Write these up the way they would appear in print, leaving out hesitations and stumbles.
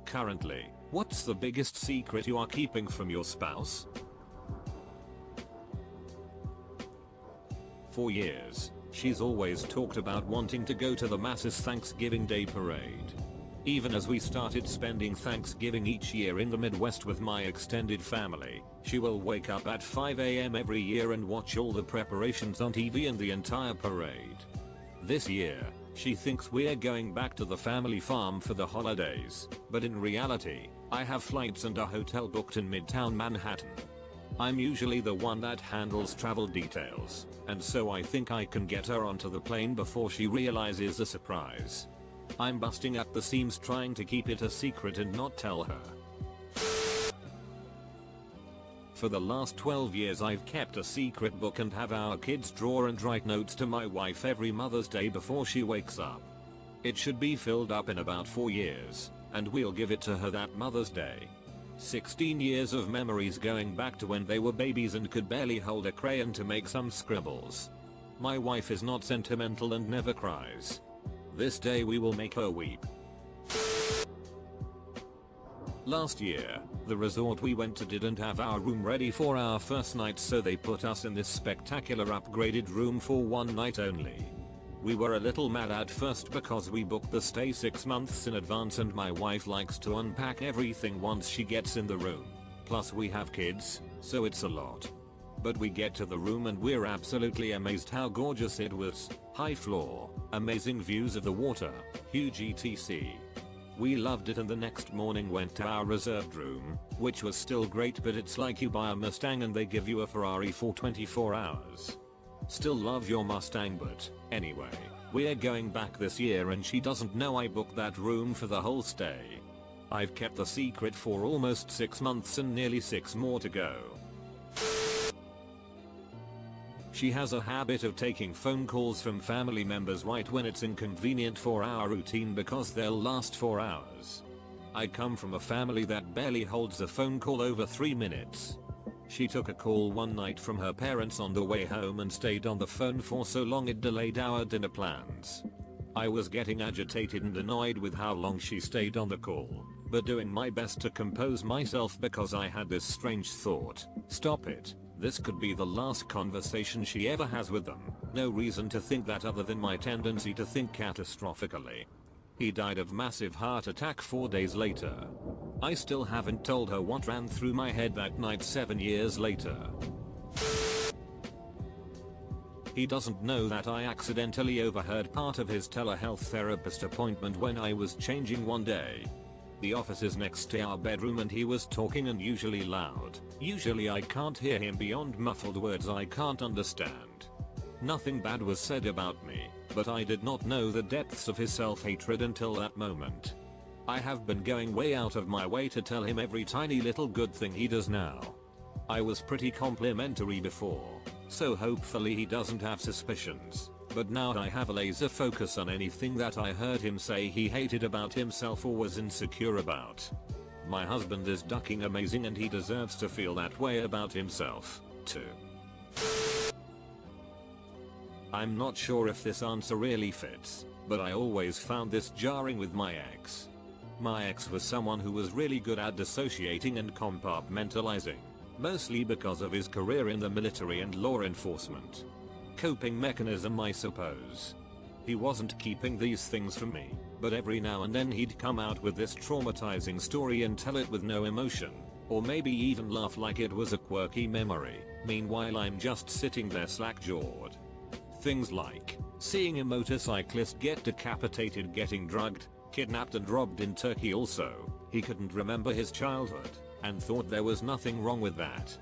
Currently, what's the biggest secret you are keeping from your spouse? For years, she's always talked about wanting to go to the massive Thanksgiving Day parade. Even as we started spending Thanksgiving each year in the Midwest with my extended family, she will wake up at 5 AM every year and watch all the preparations on TV and the entire parade. This year, she thinks we're going back to the family farm for the holidays, but in reality, I have flights and a hotel booked in Midtown Manhattan. I'm usually the one that handles travel details, and so I think I can get her onto the plane before she realizes the surprise. I'm busting at the seams trying to keep it a secret and not tell her. For the last 12 years I've kept a secret book and have our kids draw and write notes to my wife every Mother's Day before she wakes up. It should be filled up in about 4 years, and we'll give it to her that Mother's Day. 16 years of memories going back to when they were babies and could barely hold a crayon to make some scribbles. My wife is not sentimental and never cries. This day we will make her weep. Last year, the resort we went to didn't have our room ready for our first night, so they put us in this spectacular upgraded room for one night only. We were a little mad at first because we booked the stay 6 months in advance and my wife likes to unpack everything once she gets in the room. Plus we have kids, so it's a lot. But we get to the room and we're absolutely amazed how gorgeous it was. High floor, amazing views of the water, huge etc. We loved it and the next morning went to our reserved room, which was still great, but it's like you buy a Mustang and they give you a Ferrari for 24 hours. Still love your Mustang, but anyway, we're going back this year and she doesn't know I booked that room for the whole stay. I've kept the secret for almost 6 months and nearly 6 more to go. She has a habit of taking phone calls from family members right when it's inconvenient for our routine because they'll last 4 hours. I come from a family that barely holds a phone call over 3 minutes. She took a call one night from her parents on the way home and stayed on the phone for so long it delayed our dinner plans. I was getting agitated and annoyed with how long she stayed on the call, but doing my best to compose myself because I had this strange thought: stop it. This could be the last conversation she ever has with them. No reason to think that other than my tendency to think catastrophically. He died of massive heart attack 4 days later. I still haven't told her what ran through my head that night 7 years later. He doesn't know that I accidentally overheard part of his telehealth therapist appointment when I was changing one day. The office is next to our bedroom and he was talking unusually loud. Usually I can't hear him beyond muffled words I can't understand. Nothing bad was said about me, but I did not know the depths of his self-hatred until that moment. I have been going way out of my way to tell him every tiny little good thing he does now. I was pretty complimentary before, so hopefully he doesn't have suspicions. But now I have a laser focus on anything that I heard him say he hated about himself or was insecure about. My husband is ducking amazing and he deserves to feel that way about himself, too. I'm not sure if this answer really fits, but I always found this jarring with my ex. My ex was someone who was really good at dissociating and compartmentalizing, mostly because of his career in the military and law enforcement. Coping mechanism, I suppose. He wasn't keeping these things from me, but every now and then he'd come out with this traumatizing story and tell it with no emotion, or maybe even laugh like it was a quirky memory. Meanwhile I'm just sitting there slack-jawed. Things like seeing a motorcyclist get decapitated, getting drugged, kidnapped and robbed in Turkey. Also, he couldn't remember his childhood and thought there was nothing wrong with that.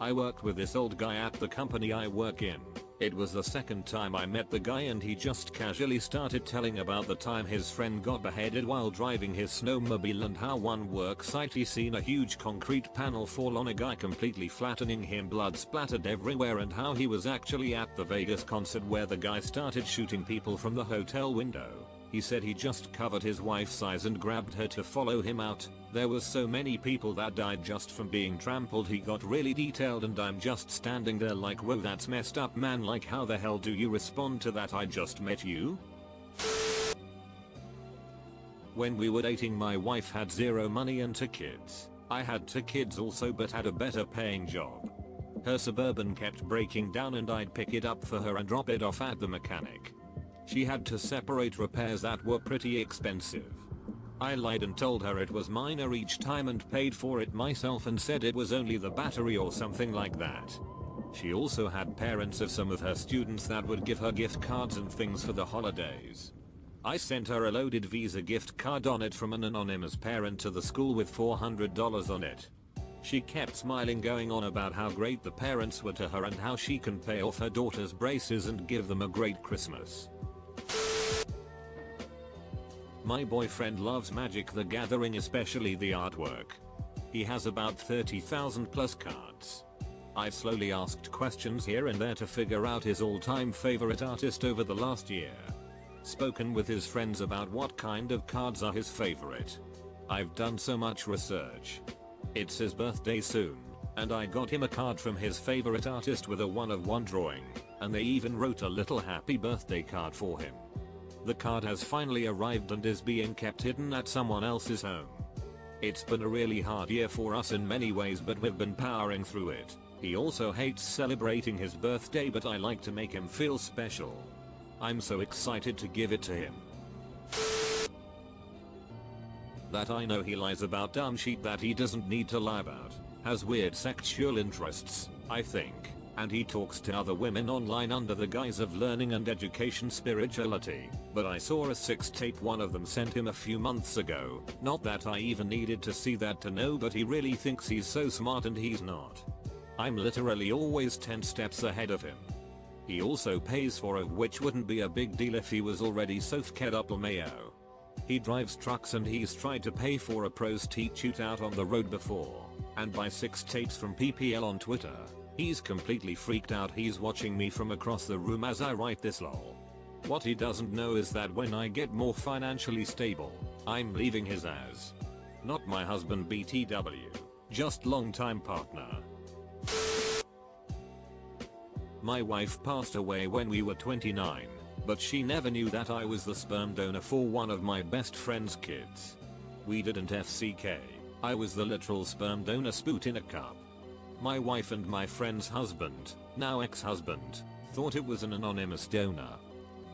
I worked with this old guy at the company I work in. It was the second time I met the guy and he just casually started telling about the time his friend got beheaded while driving his snowmobile and how one work site he seen a huge concrete panel fall on a guy completely flattening him, blood splattered everywhere, and how he was actually at the Vegas concert where the guy started shooting people from the hotel window. He said he just covered his wife's eyes and grabbed her to follow him out. There was so many people that died just from being trampled. He got really detailed and I'm just standing there like, whoa, that's messed up, man. Like, how the hell do you respond to that? I just met you? When we were dating, my wife had zero money and 2 kids. I had 2 kids also, but had a better paying job. Her Suburban kept breaking down and I'd pick it up for her and drop it off at the mechanic. She had to separate repairs that were pretty expensive. I lied and told her it was minor each time and paid for it myself and said it was only the battery or something like that. She also had parents of some of her students that would give her gift cards and things for the holidays. I sent her a loaded Visa gift card on it from an anonymous parent to the school with $400 on it. She kept smiling, going on about how great the parents were to her and how she can pay off her daughter's braces and give them a great Christmas. My boyfriend loves Magic the Gathering, especially the artwork. He has about 30,000 plus cards. I've slowly asked questions here and there to figure out his all-time favorite artist over the last year. Spoken with his friends about what kind of cards are his favorite. I've done so much research. It's his birthday soon, and I got him a card from his favorite artist with a 1-of-1 drawing, and they even wrote a little happy birthday card for him. The card has finally arrived and is being kept hidden at someone else's home. It's been a really hard year for us in many ways, but we've been powering through it. He also hates celebrating his birthday, but I like to make him feel special. I'm so excited to give it to him. That I know he lies about dumb shit that he doesn't need to lie about. Has weird sexual interests, I think. And he talks to other women online under the guise of learning and education spirituality, but I saw a 6-tape one of them sent him a few months ago. Not that I even needed to see that to know, but he really thinks he's so smart and he's not. I'm literally always 10 steps ahead of him. He also pays for it, which wouldn't be a big deal if he was already so fed up LMAO. He drives trucks and he's tried to pay for a prostitute out on the road before, and buy 6 tapes from PPL on Twitter. He's completely freaked out. He's watching me from across the room as I write this lol. What he doesn't know is that when I get more financially stable, I'm leaving his ass. Not my husband BTW, just longtime partner. My wife passed away when we were 29, but she never knew that I was the sperm donor for one of my best friend's kids. We didn't FCK. I was the literal sperm donor, spoot in a cup. My wife and my friend's husband, now ex-husband, thought it was an anonymous donor.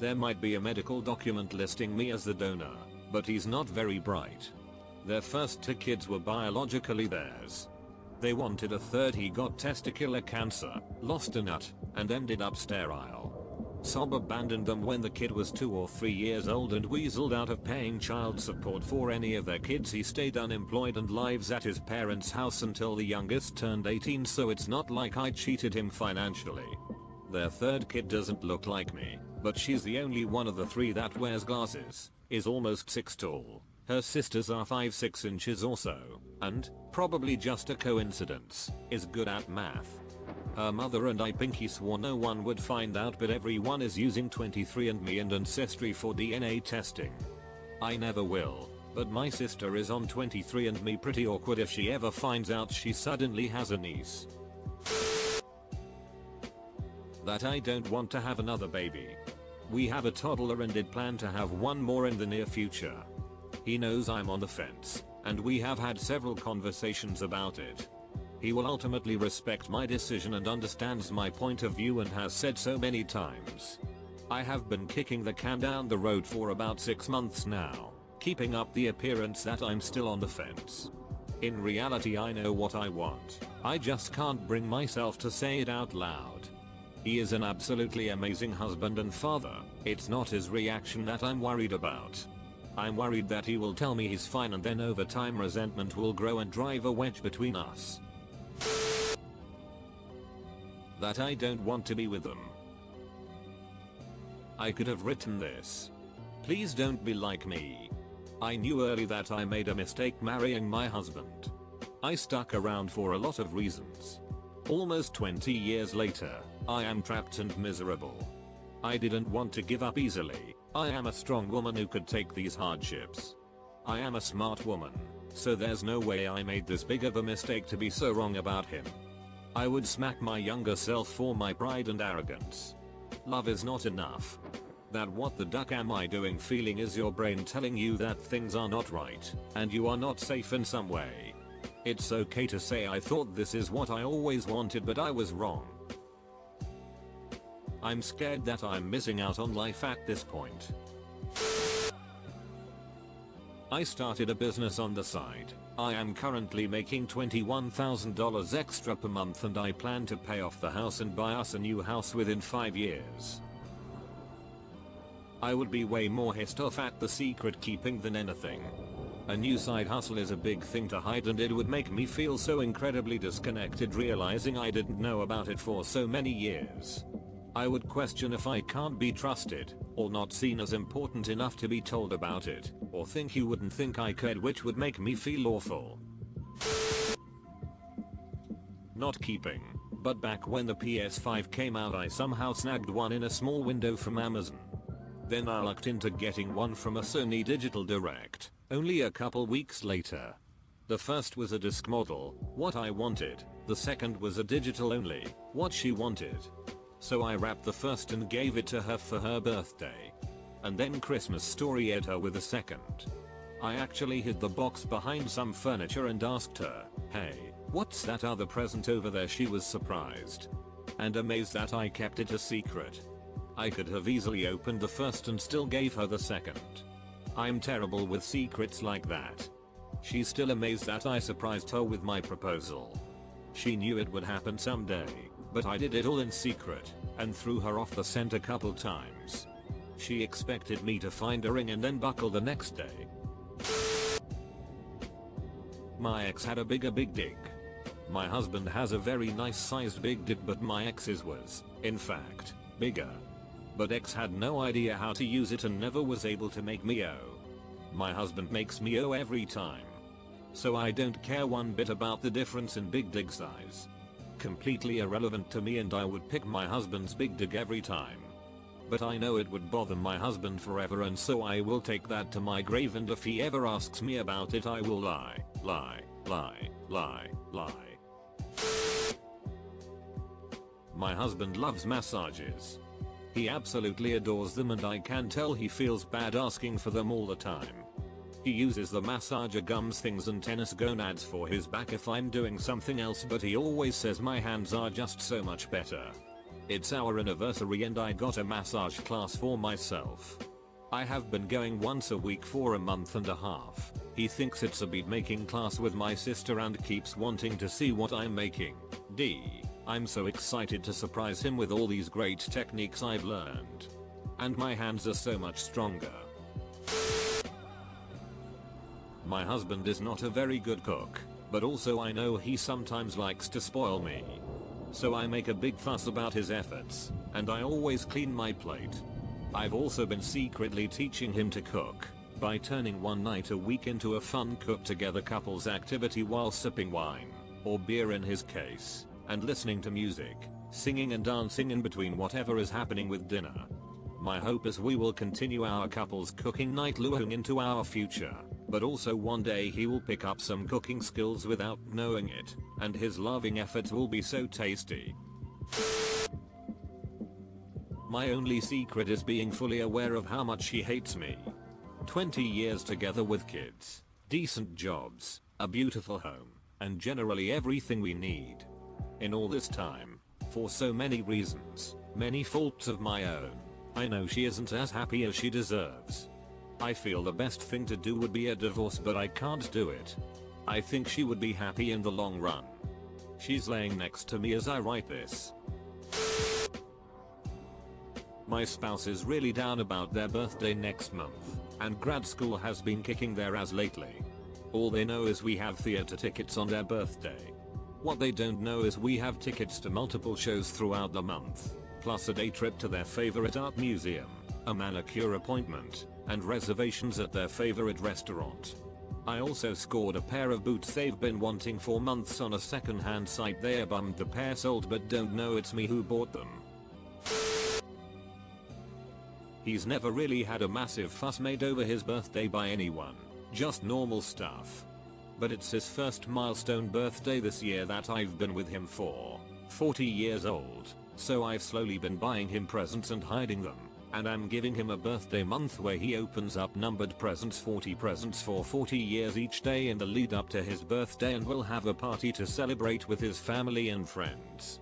There might be a medical document listing me as the donor, but he's not very bright. Their first 2 kids were biologically theirs. They wanted a third. He got testicular cancer, lost a nut, and ended up sterile. Sob abandoned them when the kid was 2 or 3 years old and weaseled out of paying child support for any of their kids. He stayed unemployed and lives at his parents' house until the youngest turned 18, so it's not like I cheated him financially. Their third kid doesn't look like me, but she's the only one of the 3 that wears glasses, is almost 6 tall. Her sisters are 5-6 inches or so, and, probably just a coincidence, is good at math. Her mother and I pinky swore no one would find out, but everyone is using 23andMe and Ancestry for DNA testing. I never will, but my sister is on 23andMe. Pretty awkward if she ever finds out she suddenly has a niece. That I don't want to have another baby. We have a toddler and did plan to have one more in the near future. He knows I'm on the fence, and we have had several conversations about it. He will ultimately respect my decision and understands my point of view and has said so many times. I have been kicking the can down the road for about 6 months now, keeping up the appearance that I'm still on the fence. In reality, I know what I want. I just can't bring myself to say it out loud. He is an absolutely amazing husband and father. It's not his reaction that I'm worried about. I'm worried that he will tell me he's fine and then over time resentment will grow and drive a wedge between us. That I don't want to be with them. I could have written this. Please don't be like me. I knew early that I made a mistake marrying my husband. I stuck around for a lot of reasons. Almost 20 years later, I am trapped and miserable. I didn't want to give up easily. I am a strong woman who could take these hardships. I am a smart woman, so there's no way I made this big of a mistake to be so wrong about him. I would smack my younger self for my pride and arrogance. Love is not enough. That what the duck am I doing feeling is your brain telling you that things are not right, and you are not safe in some way. It's okay to say I thought this is what I always wanted but I was wrong. I'm scared that I'm missing out on life at this point. I started a business on the side. I am currently making $21,000 extra per month and I plan to pay off the house and buy us a new house within 5 years. I would be way more pissed off at the secret keeping than anything. A new side hustle is a big thing to hide and it would make me feel so incredibly disconnected realizing I didn't know about it for so many years. I would question if I can't be trusted, or not seen as important enough to be told about it, or think you wouldn't think I cared, which would make me feel awful. Not keeping, but back when the PS5 came out I somehow snagged one in a small window from Amazon. Then I lucked into getting one from a Sony Digital Direct, only a couple weeks later. The first was a disc model, what I wanted, the second was a digital only, what she wanted. So I wrapped the first and gave it to her for her birthday. And then Christmas Storyed her with a second. I actually hid the box behind some furniture and asked her, "Hey, what's that other present over there?" She was surprised and amazed that I kept it a secret. I could have easily opened the first and still gave her the second. I'm terrible with secrets like that. She's still amazed that I surprised her with my proposal. She knew it would happen someday, but I did it all in secret and threw her off the scent a couple times. She expected me to find a ring and then buckle the next day. My ex had a big dick. My husband has a very nice sized big dick but my ex's was, in fact, bigger. But ex had no idea how to use it and never was able to make me O. My husband makes me O every time. So I don't care one bit about the difference in big dick size. Completely irrelevant to me and I would pick my husband's big dick every time. But I know it would bother my husband forever and so I will take that to my grave and if he ever asks me about it I will lie. My husband loves massages. He absolutely adores them and I can tell he feels bad asking for them all the time. He uses the massager gums things and tennis gonads for his back if I'm doing something else but he always says my hands are just so much better. It's our anniversary and I got a massage class for myself. I have been going once a week for a month and a half. He thinks it's a bead making class with my sister and keeps wanting to see what I'm making. I'm so excited to surprise him with all these great techniques I've learned. And my hands are so much stronger. My husband is not a very good cook, but also I know he sometimes likes to spoil me. So I make a big fuss about his efforts, and I always clean my plate. I've also been secretly teaching him to cook, by turning one night a week into a fun cook together couples activity while sipping wine, or beer in his case, and listening to music, singing and dancing in between whatever is happening with dinner. My hope is we will continue our couples cooking night luring into our future, but also one day he will pick up some cooking skills without knowing it, and his loving efforts will be so tasty. My only secret is being fully aware of how much he hates me. 20 years together with kids, decent jobs, a beautiful home, and generally everything we need. In all this time, for so many reasons, many faults of my own, I know she isn't as happy as she deserves. I feel the best thing to do would be a divorce but I can't do it. I think she would be happy in the long run. She's laying next to me as I write this. My spouse is really down about their birthday next month, and grad school has been kicking their ass lately. All they know is we have theater tickets on their birthday. What they don't know is we have tickets to multiple shows throughout the month, plus a day trip to their favorite art museum, a manicure appointment, and reservations at their favorite restaurant. I also scored a pair of boots they've been wanting for months on a second-hand site. They are bummed the pair sold but don't know it's me who bought them. He's never really had a massive fuss made over his birthday by anyone, just normal stuff. But it's his first milestone birthday this year that I've been with him for, 40 years old, so I've slowly been buying him presents and hiding them, And I'm giving him a birthday month where he opens up numbered presents, 40 presents for 40 years each day in the lead up to his birthday, and will have a party to celebrate with his family and friends.